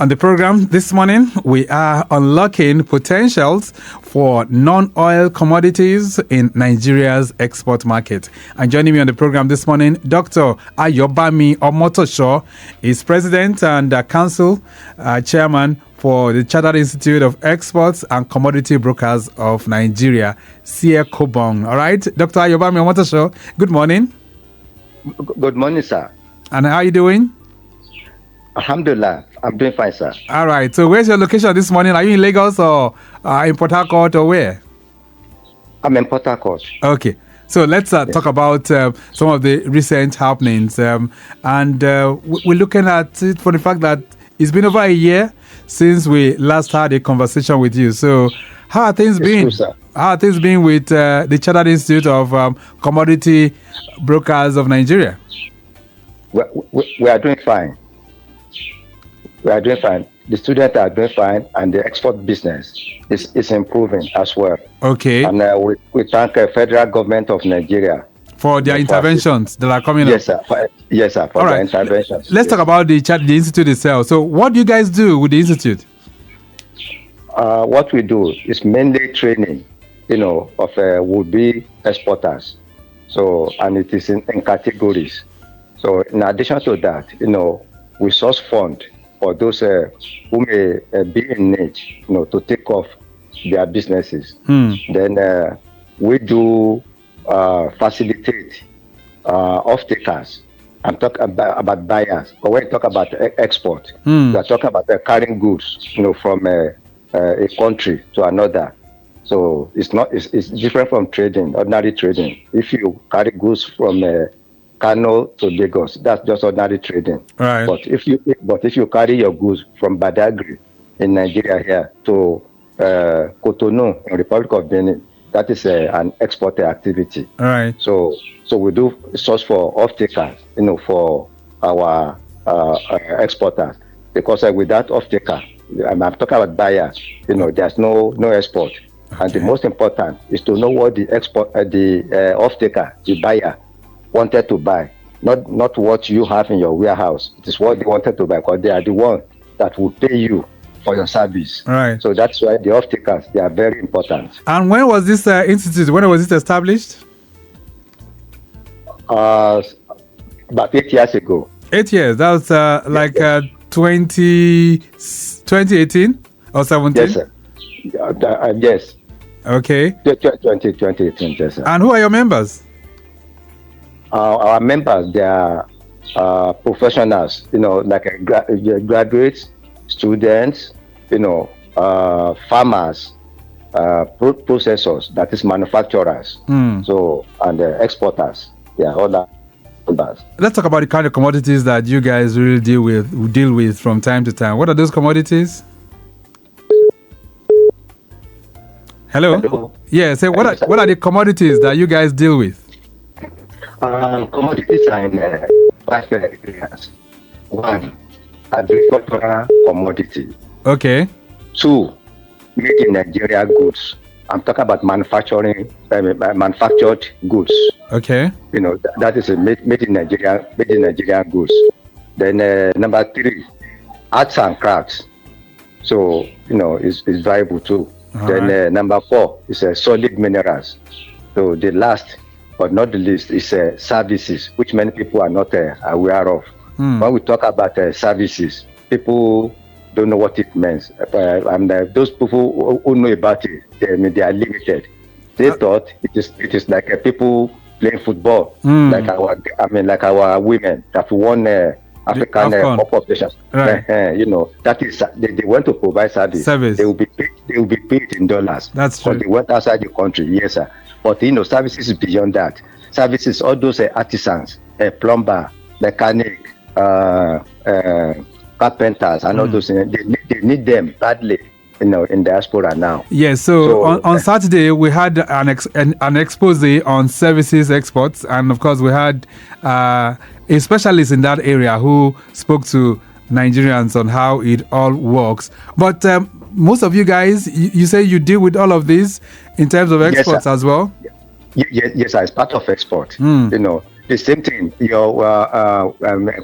On the program this morning, we are unlocking potentials for non-oil commodities in Nigeria's export market. And joining me on the program this morning, Dr. Ayobami Omotoso is President and Council Chairman for the Chartered Institute of Exports and Commodity Brokers of Nigeria, CIECOBON. All right, Dr. Ayobami Omotoso, good morning. Good morning, sir. And how are you doing? Alhamdulillah, I'm doing fine, sir. All right. So where's your location this morning? Are you in Lagos or in Port Harcourt or where? I'm in Port Harcourt. Okay. So let's talk about some of the recent happenings. We're looking at it for the fact that it's been over a year since we last had a conversation with you. So how are things been? True, sir. How are things been with the Chartered Institute of Commodity Brokers of Nigeria? We are doing fine. We are doing fine. The students are doing fine, and the export business is improving as well. Okay. And we thank the federal government of Nigeria for their interventions that are coming yes, up. Sir. Yes, sir. For their interventions. Let's talk about the institute itself. So, what do you guys do with the institute? What we do is mainly training, of would-be exporters. So, and it is in categories. So, in addition to that, we source fund for those who may be in need, to take off their businesses. Then we do facilitate off-takers and talk about buyers. But when we talk about export, we are talking about carrying goods, from a country to another. So it's different from trading, ordinary trading. If you carry goods from Kano to Lagos, that's just ordinary trading. Right. But if you carry your goods from Badagry in Nigeria here to Cotonou in Republic of Benin, that is an export activity. All right. So we do source for off-takers, for our exporters, because without off-taker, I'm talking about buyers. There's no export. Okay. And the most important is to know what the off-taker, the buyer, wanted to buy, not what you have in your warehouse. It is what they wanted to buy, because they are the ones that will pay you for your service. Right. So that's why the off-takers, they are very important. And when was this institute? When was it established? About 8 years ago. 8 years. That was 2018 or 17? Yes, sir. Yes. Okay. 2018, yes, sir. And who are your members? Our members, they are professionals, like graduates, students, farmers, processors, that is manufacturers, so, and exporters. Yeah, all that. Let's talk about the kind of commodities that you guys really deal with from time to time. What are those commodities? Hello? Yeah, say what are the commodities that you guys deal with? Commodities are in 5 areas. 1, agricultural commodity. Okay. 2, made in Nigeria goods. I'm talking about manufactured goods. Okay. That is made in Nigeria goods. Then number 3, arts and crafts. So is valuable too. Then number 4 is solid minerals. So the last but not the least is services, which many people are not aware of. When we talk about services, people don't know what it means. And those people who know about it, they are limited. They thought it is like people playing football, like our women that won African Cup of Nations. Right. That is they want to provide service. They will be paid in dollars. That's true. But they went outside the country, yes, sir. But services is beyond that. Services, all those artisans, plumber, mechanic, carpenters, and all those things, they need them badly. In diaspora now. Yes. So on Saturday we had an expose on services exports, and of course we had a specialist in that area who spoke to Nigerians on how it all works. But most of you guys, you say you deal with all of this in terms of exports as well? Yes, as part of export. The same thing,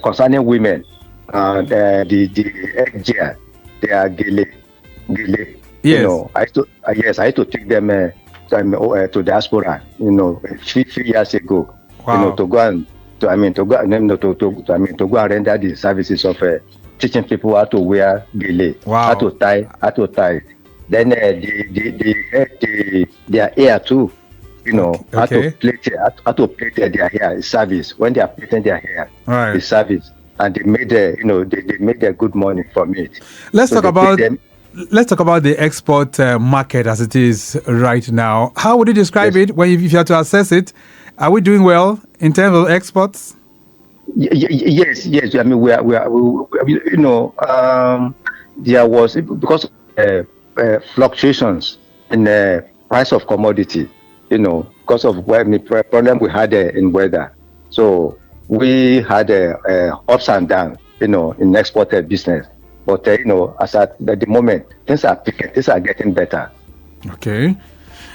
concerning women, the egg gel, they are gele. Yes. You know, I used to take them to diaspora. You know, a few years ago. Wow. You know, to go and to go and render the services of teaching people how to wear gele, Wow. how to tie. Then their hair too. You know, Okay. how to plait their hair is service. When they are plaiting their hair, Right. is service, and they made they made their good money from it. Let's So talk they pay about them. let's talk about the export market as it is right now. How would you describe Yes. it if you had to assess it? Are we doing well in terms of exports? Yes. I mean, we you know, there was because fluctuations in the price of commodity. You know, because of the problem we had in weather. So we had ups and downs. You know, in exported business. But you know, as at the moment, things are picking. Things are getting better. Okay.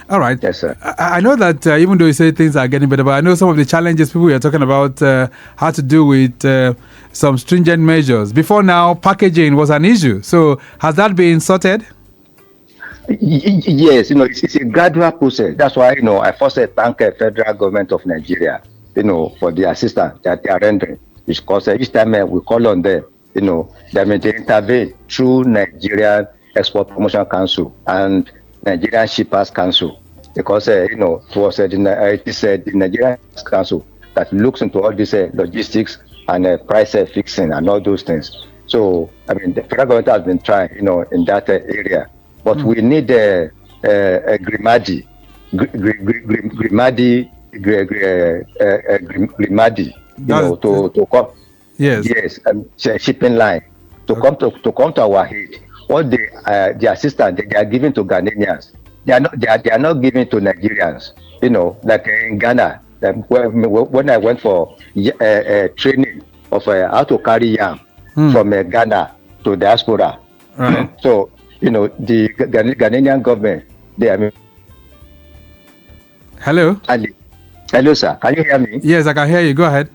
All right. Yes, sir. I know that even though you say things are getting better, but I know some of the challenges people are talking about had to do with some stringent measures. Before now, packaging was an issue. So has that been sorted? Yes, you know, it's a gradual process. That's why, you know, I first thank the federal government of Nigeria, you know, for the assistance that they are rendering. Because each time we call on them, you know, they intervene through Nigerian Export Promotion Council and Nigerian Shippers Council. Because, you know, it was the Nigerian Council that looks into all this logistics and price fixing and all those things. So, I mean, the federal government has been trying, you know, in that area. But we need a Grimadi, you know, to come. Yes. Shipping line to come to our aid. What the assistance they are giving to Ghanaians, they are not giving to Nigerians. You know, like in Ghana, when I went for training of how to carry yam from Ghana to diaspora. Right. So, you know, the Ghanaian government, Hello? Hello, sir. Can you hear me? Yes, I can hear you. Go ahead.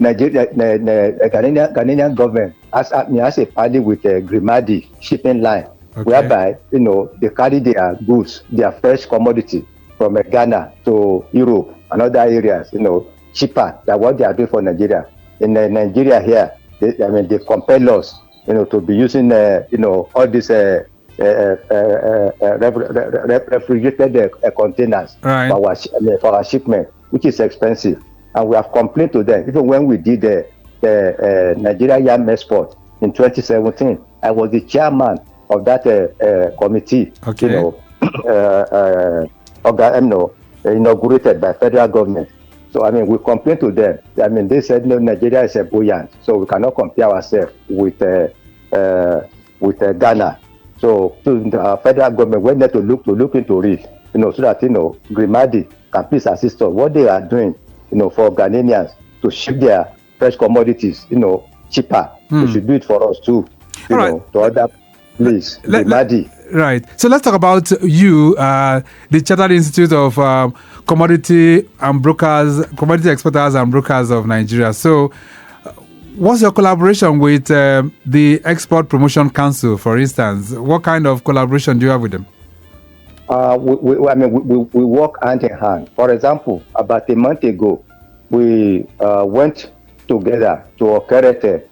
Nigeria, Ghanaian government has a party with a Grimadi shipping line, whereby, you know, they carry their goods, their fresh commodity from Ghana to Europe and other areas, you know, cheaper than what they are doing for Nigeria. In Nigeria here, they compel us, you know, to be using, you know, all these refrigerated containers for our shipment, which is expensive. And we have complained to them. Even when we did the Nigeria Yam Export in 2017, I was the chairman of that committee, you know, inaugurated by federal government. So, I mean, we complained to them. I mean, they said, no, Nigeria is a buoyant, so we cannot compare ourselves with Ghana. So, the federal government went there to look into it, you know, so that, you know, Grimadi can please assist us. What they are doing, you know, for Ghanaians to ship their fresh commodities, you know, cheaper. They should do it for us too, you know, to other places. Grimadi. Right. So let's talk about you, the Chartered Institute of Commodity Exporters and Brokers of Nigeria. So what's your collaboration with the Export Promotion Council, for instance? What kind of collaboration do you have with them? We work hand in hand. For example, about a month ago, we went together to Okerete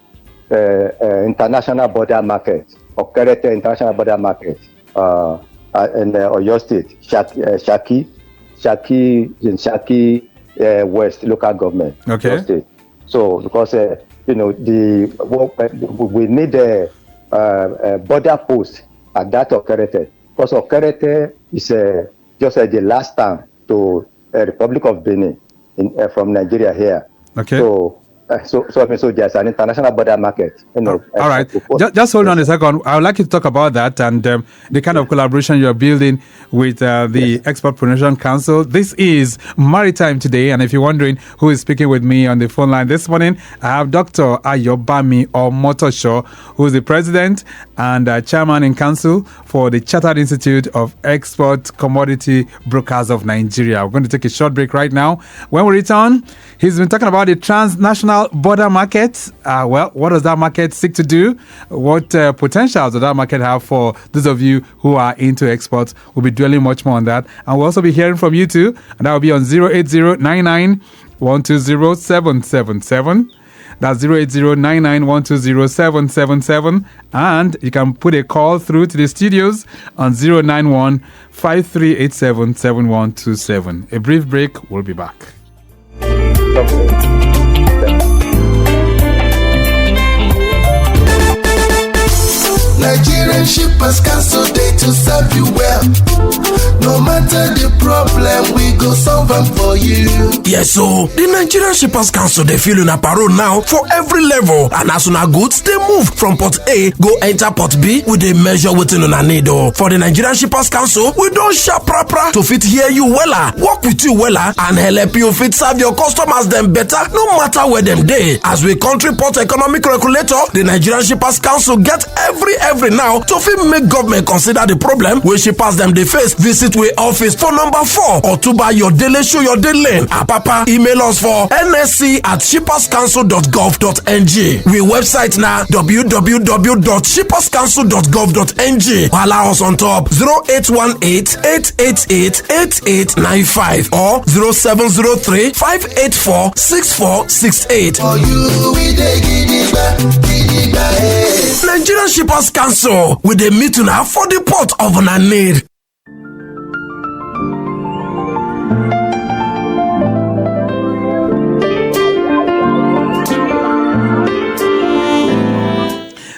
International Border Market. Okerete International Border Market in Oyo State, Shaki West local government. Okay. State. So because you know we need a border post at that Okerete, because Okerete is just the last town to Republic of Benin from Nigeria here. Okay. So there's an international border market. You know. All right. Just hold on a second. I would like you to talk about that and the kind of collaboration you're building with the Export Promotion Council. This is Maritime today, and if you're wondering who is speaking with me on the phone line this morning, I have Dr. Ayobami Omotoso, who is the president and chairman in council for the Chartered Institute of Export Commodity Brokers of Nigeria. We're going to take a short break right now. When we return, he's been talking about the transnational national border market. Well, what does that market seek to do? What potentials does that market have for those of you who are into exports? We'll be dwelling much more on that. And we'll also be hearing from you too. And that will be on 08099 120 That's 08099120777. And you can put a call through to the studios on 091 5387 7127. A brief break, we'll be back. Nigerian Shippers Council day to serve you well. No matter the problem, we go solve them for you. Yes, so the Nigerian Shippers Council they feel in a parole now for every level, and as soon as goods they move from port A go enter port B with a measure within on a need. For the Nigerian Shippers Council, we don't sharp proper to fit hear you wella, work with you wella, and help you fit serve your customers them better, no matter where them day. As we country port economic regulator, the Nigerian Shippers Council get every now to fit make government consider the problem where shippers them they face. Visit we office for number 4 or to buy your daily show your daily lane. Papa email us for nsc@shipperscouncil.gov.ng. We website now www.shipperscouncil.gov.ng. Allow us on top 0818-888-8895 or 0703-584-6468. For you, we dey gidigba. Nigerian Shippers Council with a meeting now for the port of Nanir.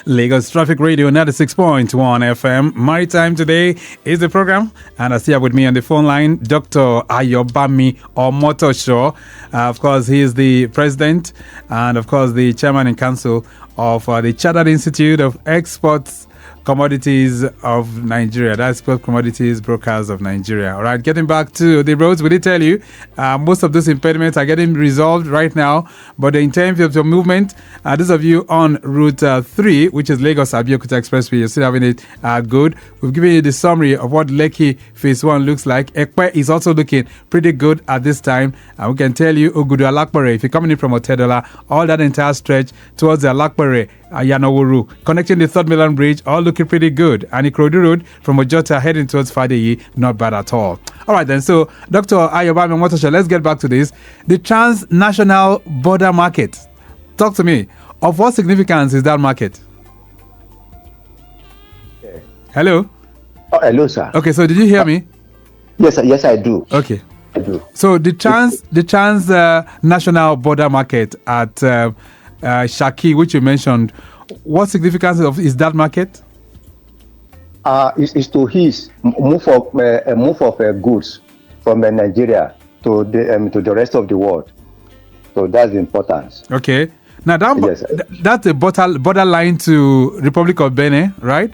Lagos Traffic Radio 96.1 FM. Maritime today is the program, and I see with me on the phone line Dr. Ayobami Omotoso. Of course, he is the president and, of course, the chairman and council of the Chartered Institute of Exports Commodities of Nigeria. That's Commodities Brokers of Nigeria. All right, getting back to the roads, we did tell you most of those impediments are getting resolved right now. But in terms of your movement, those of you on Route 3, which is Lagos-Abeokuta Expressway, you're still having it good. We've given you the summary of what Lekki Phase 1 looks like. Ekpe is also looking pretty good at this time. And we can tell you, Ogudu-Alakpare, if you're coming in from Otedola, all that entire stretch towards the Alakpare, Ayanowuru, connecting the Third Mainland Bridge, all looking pretty good. And Ikorodu Road from Ojota heading towards Fadeyi, not bad at all. All right then, so Dr. Ayobami Omotoso, let's get back to this. The transnational border market. Talk to me. Of what significance is that market? Okay. Hello? Oh, hello, sir. Okay, so did you hear me? Yes, sir. Yes, I do. Okay. I do. So the national border market at Shaki, which you mentioned, what significance is that market? Is to his move of goods from Nigeria to the rest of the world. So that's the importance. Okay. Now that's a borderline to Republic of Benin, right?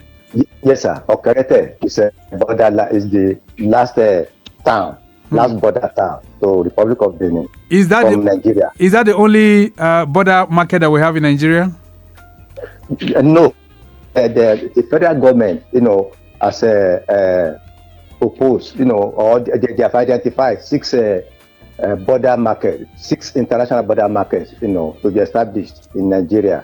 Yes, sir. Okerete is a borderline. Is the last town, last border town to Republic of Benin. Is that from Nigeria? Is that the only border market that we have in Nigeria? No. The federal government, has proposed, or they have identified 6 border markets, 6 international border markets, to be established in Nigeria.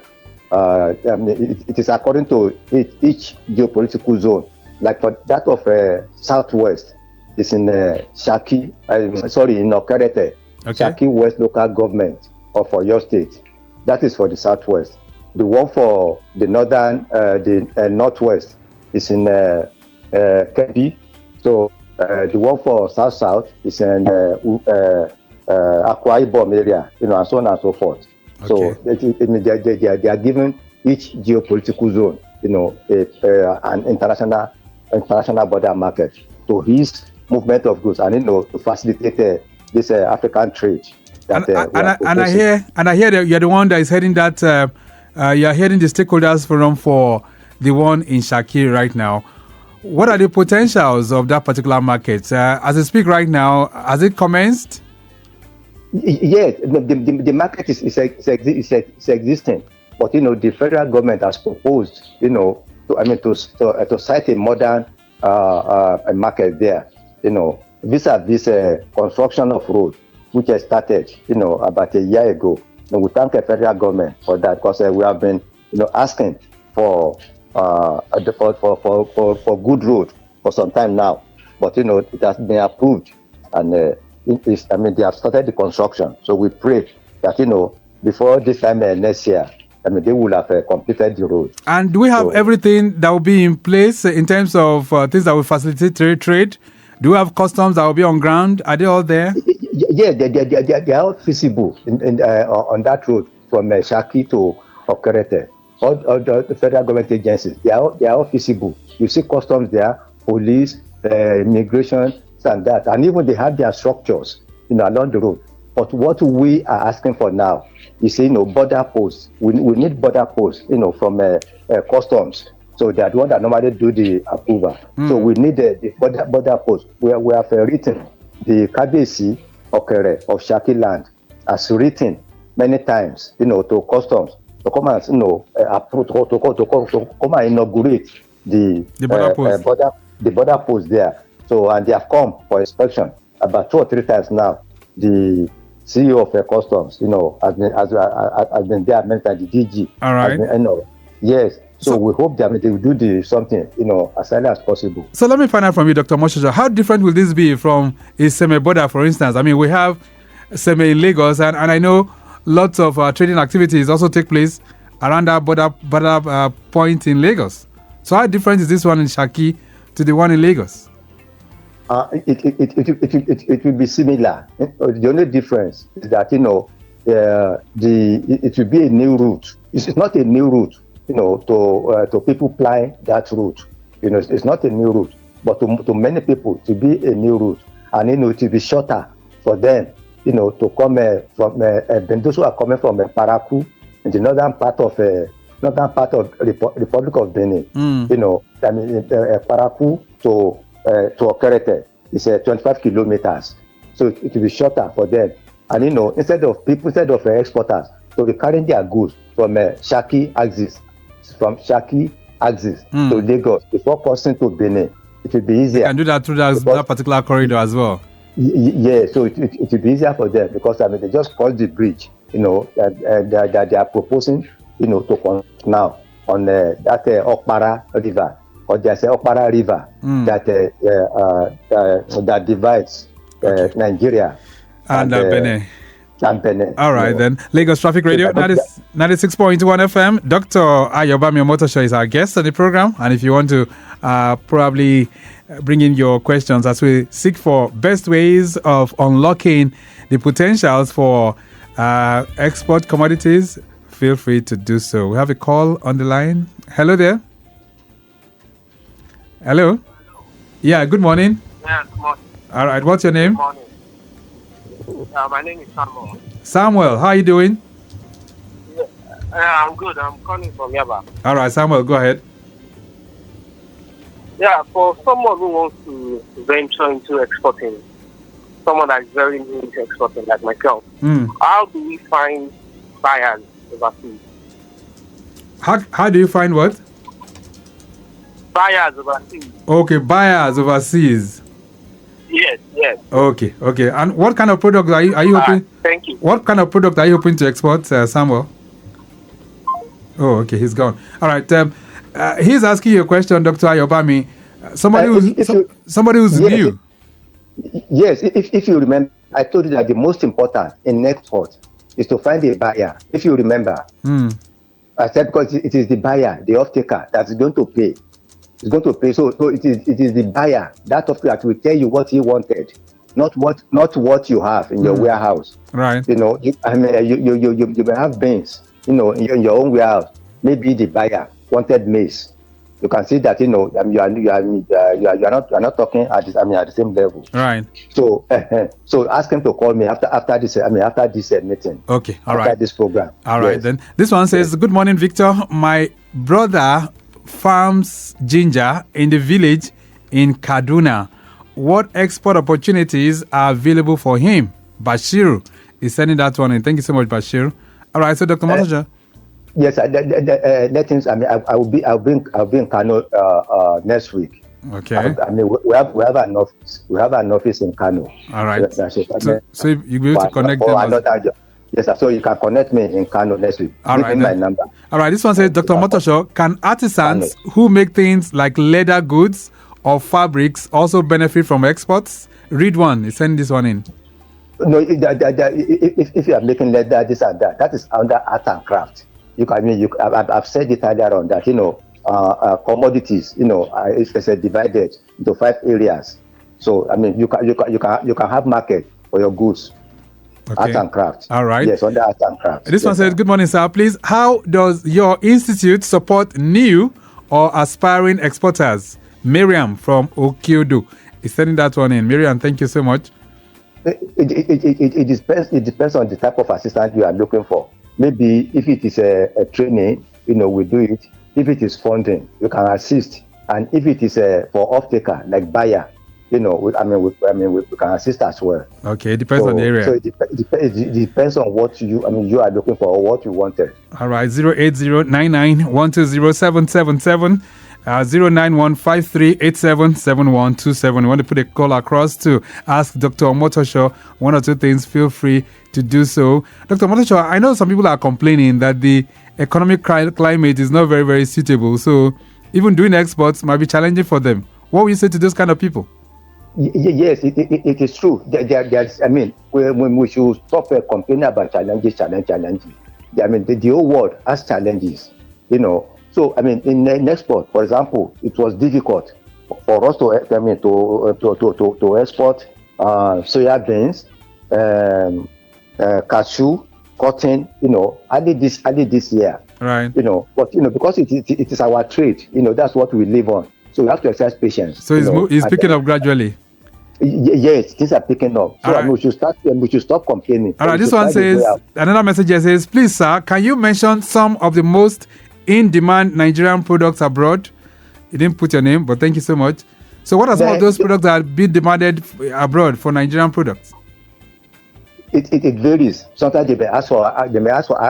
It is according to each geopolitical zone. Like for that of Southwest, it's in Shaki, in Okerete, Shaki West Local Government of Oyo State. That is for the Southwest. The one for the northern, the northwest is in Kebbi. So the one for south is in Akwa Ibom area, and so on and so forth. Okay. So they are given each geopolitical zone, an international border market to his movement of goods and to facilitate this African trade. I hear that you're the one that is heading that. You're heading the stakeholders forum for the one in Shaki right now. What are the potentials of that particular market? As I speak right now, has it commenced? Yes, the market is existing, but the federal government has proposed, to cite a modern a market there, vis-a-vis construction of road, which has started, about a year ago. And we thank the federal government for that, because we have been, asking for good road for some time now. But it has been approved, and they have started the construction. So we pray that before this time next year, they will have completed the road. And do we have everything that will be in place in terms of things that will facilitate trade? Do we have customs that will be on ground? Are they all there? Yeah, they are all feasible on that road from Shaki to Okerete. All the federal government agencies, they are all feasible. You see customs there, police, immigration, and that. And even they have their structures, along the road. But what we are asking for now is, border posts. We need border posts, from customs. So they are the one that normally do the approval. So we need the border posts. We have written the Kabesi Okere of Shaki land as written many times, to customs to come and approve to come and inaugurate the border post there. So and they have come for inspection about 2 or 3 times now. The CEO of customs, has been there many times. The DG. All right. Yes. So we hope that they will do something, as early as possible. So let me find out from you, Dr. Omotoso, how different will this be from a semi-border, for instance? I mean, we have semi in Lagos, and I know lots of trading activities also take place around that border point in Lagos. So how different is this one in Shaki to the one in Lagos? It will be similar. The only difference is that it will be a new route. It's not a new route, to people plying that route. It's not a new route, but to many people to be a new route, and it will be shorter for them, to come from those who are coming from Paraku in the northern part of Republic of Benin. Paraku to Okerete is 25 kilometers, so it will be shorter for them. And instead of exporters to be carrying their goods from Shaki axis to Lagos before crossing to Benin, it will be easier. You can do that through that particular corridor as well. Yeah, so it will be easier for them, because they just cross the bridge, that they are proposing, to come now on that Okpara River, or there's Okpara River that divides Nigeria and Benin. Benin. All right, then. Lagos Traffic Radio, 96.1 FM. Dr. Ayobami Omotoso is our guest on the program. And if you want to probably bring in your questions as we seek for best ways of unlocking the potentials for export commodities, feel free to do so. We have a call on the line. Hello there. Hello. Yeah, good morning. Yeah, good morning. All right, what's your name? Good morning. My name is Samuel. Samuel, how are you doing? Yeah, I'm good. I'm calling from Yaba. All right, Samuel, go ahead. Yeah, for someone who wants to venture into exporting, someone that is very new into exporting, like myself, how do we find buyers overseas? How do you find what? Buyers overseas. Okay, buyers overseas. Yes. Okay. And what kind of product are you hoping? Thank you. What kind of product are you hoping to export, Samuel? Oh, okay, he's gone. All right. He's asking you a question, Dr. Ayobami. Somebody who's new. Yes, if you remember, I told you that the most important in export is to find a buyer. If you remember, I said because it is the buyer, the off-taker, that's going to pay. It's going to pay. So it is the buyer that will tell you what he wanted, not what you have in your warehouse. Right. You may have beans, in your own warehouse. Maybe the buyer wanted maize. You can see that you are not talking at the same level. Right. So ask him to call me after this meeting. Okay. All right. After this program. All right then. This one says, "Good morning, Victor. My brother farms ginger in the village in Kaduna. What export opportunities are available for him?" Bashiru is sending that one in. Thank you so much, Bashiru. All right, so Dr. Omotoso. Yes, let him. I'll be in Kano next week. Okay. We have an office. We have an office in Kano. All right. So you'll be able to connect them. Yes, sir. So you can connect me in Kano next week. All Give right, me my then. number. All right, this one says, Dr. Omotoso, can artisans who make things like leather goods or fabrics also benefit from exports? Read one. Send this one in. No, if you are making leather, this and that, that is under art and craft. I've said it earlier on that, commodities, it's divided into 5 areas. So, you can have market for your goods. Okay. Art and craft. All right. Yes, under art and craft. This one says, good morning, sir. Please, how does your institute support new or aspiring exporters? Miriam from Okiodo is sending that one in. Miriam, thank you so much. It depends on the type of assistance you are looking for. Maybe if it is a training, we do it. If it is funding, you can assist. And if it is for off-taker, like buyer, we can assist as well. Okay, it depends on the area. So it depends on what you are looking for or what you wanted. All right, 08099120777, 09153877127. You want to put a call across to ask Dr. Omotoso one or two things, feel free to do so. Dr. Omotoso, I know some people are complaining that the economic climate is not very, very suitable. So even doing exports might be challenging for them. What will you say to those kind of people? Yes, it is true. We should stop complaining about challenges. The whole world has challenges, So, in export, for example, it was difficult for us to export soya beans, cashew, cotton, early this year. Right. But because it is our trade, that's what we live on. So we have to exercise patience. So it's picking up gradually. Yes, things are picking up. So right. We should stop complaining. All right, this one says, another message says, please, sir, can you mention some of the most in-demand Nigerian products abroad? You didn't put your name, but thank you so much. So what are some of those products that are being demanded abroad for Nigerian products? It varies. Sometimes they may ask for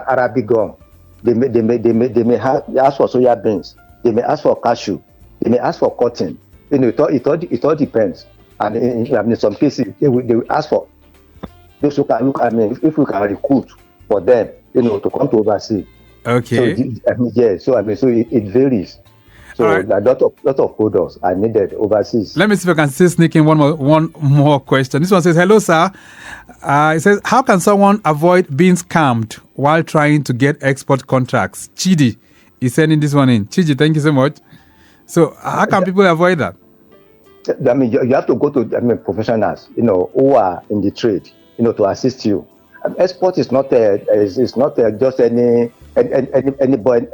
Arabic gum. They may ask for soya beans. They may ask for cashew. They may ask for cotton. It all depends. And in some cases, they will ask for those who can if we can recruit for them, to come to overseas. Okay. So it varies. So right. A lot of products are needed overseas. Let me see if I can still sneak in one more question. This one says, hello, sir. It says, how can someone avoid being scammed while trying to get export contracts? Chidi is sending this one in. Chidi, thank you so much. So how can people avoid that? You have to go to professionals, who are in the trade, to assist you. Export is not just anybody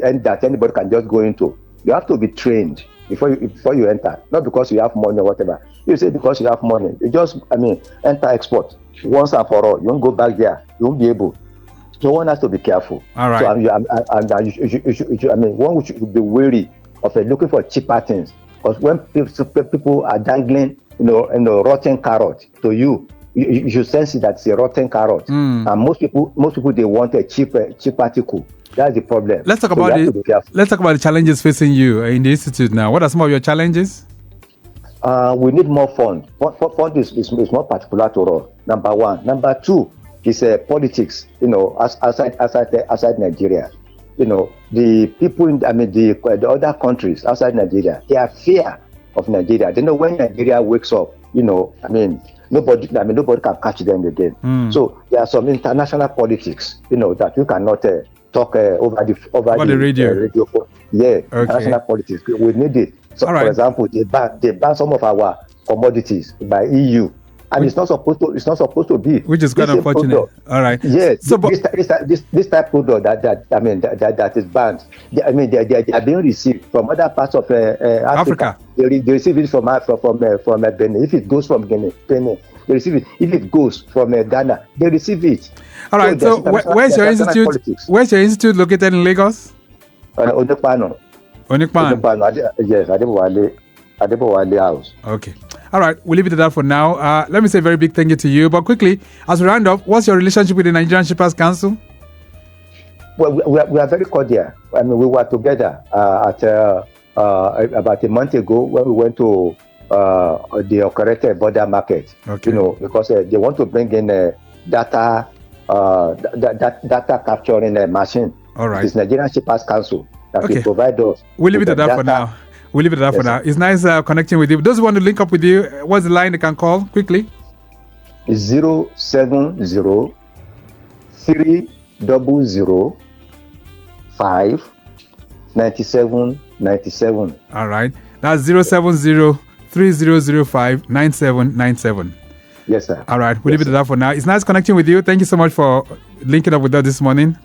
and that anybody can just go into. You have to be trained before you enter. Not because you have money or whatever. You say because you have money, you just enter export once and for all. You won't go back there. You won't be able. So one has to be careful. All right. So one should be wary of looking for cheaper things. Because when people are dangling, rotten carrot to you, you should sense that it's a rotten carrot. And most people they want a cheap article. That's the problem. Let's talk about the challenges facing you in the institute now. What are some of your challenges? We need more fund. Fund is more particular to us. Number one. Number two is politics. Outside Nigeria. The people in the other countries outside Nigeria, they are fear of Nigeria. They know when Nigeria wakes up, nobody can catch them again. So there are some international politics, that you cannot talk over the radio. Yeah, okay. International politics. We need it. So, right. For example, they ban some of our commodities by EU. And it's not supposed to be. Which is quite unfortunate. Product. All right. Yes. So, this type of product that is banned. They are being received from other parts of Africa. They receive it from Benin. If it goes from Benin, they receive it. If it goes from Ghana, they receive it. All right. So where's your institute? Politics. Where's your institute located in Lagos? Onikpano. Yes, Adebowale House. Okay. All right, we'll leave it at that for now. Let me say a very big thank you to you. But quickly, as we round up, what's your relationship with the Nigerian Shippers Council? Well, we are very cordial. We were together at about a month ago when we went to the Okerete border market. Okay. Because they want to bring in data data capturing machine. All right. It's Nigerian Shippers Council that will provide us. We'll leave it at that for now. We'll leave it at that for now. It's nice connecting with you. Those who want to link up with you, what's the line they can call quickly? 070 300 59797. All right. That's 070 3005 9797. Yes, sir. All right. We'll leave it at that for now. It's nice connecting with you. Thank you so much for linking up with us this morning.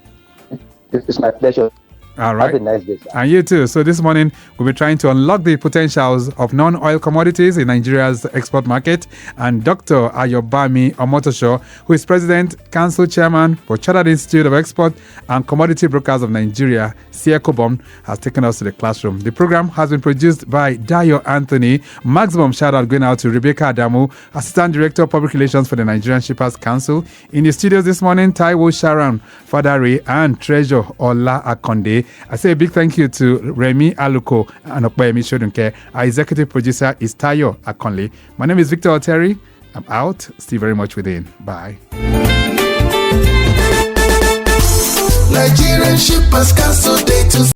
It's my pleasure. All right. Have a nice day, sir. And you too. So this morning, we'll be trying to unlock the potentials of non-oil commodities in Nigeria's export market. And Dr. Ayobami Omotoso, who is President, Council Chairman for Chartered Institute of Export and Commodity Brokers of Nigeria, CIECOBON, has taken us to the classroom. The program has been produced by Dayo Anthony. Maximum shout out going out to Rebecca Adamu, Assistant Director of Public Relations for the Nigerian Shippers Council. In the studios this morning, Taiwo Sharon Fadari and Treasure Ola Akonde. I say a big thank you to Remy Aluko and Okpayemi Shodunke. Our executive producer is Tayo Akonle. My name is Victor Oteri. I'm out. Stay very much within. Bye. Nigerian Shippers Council Day to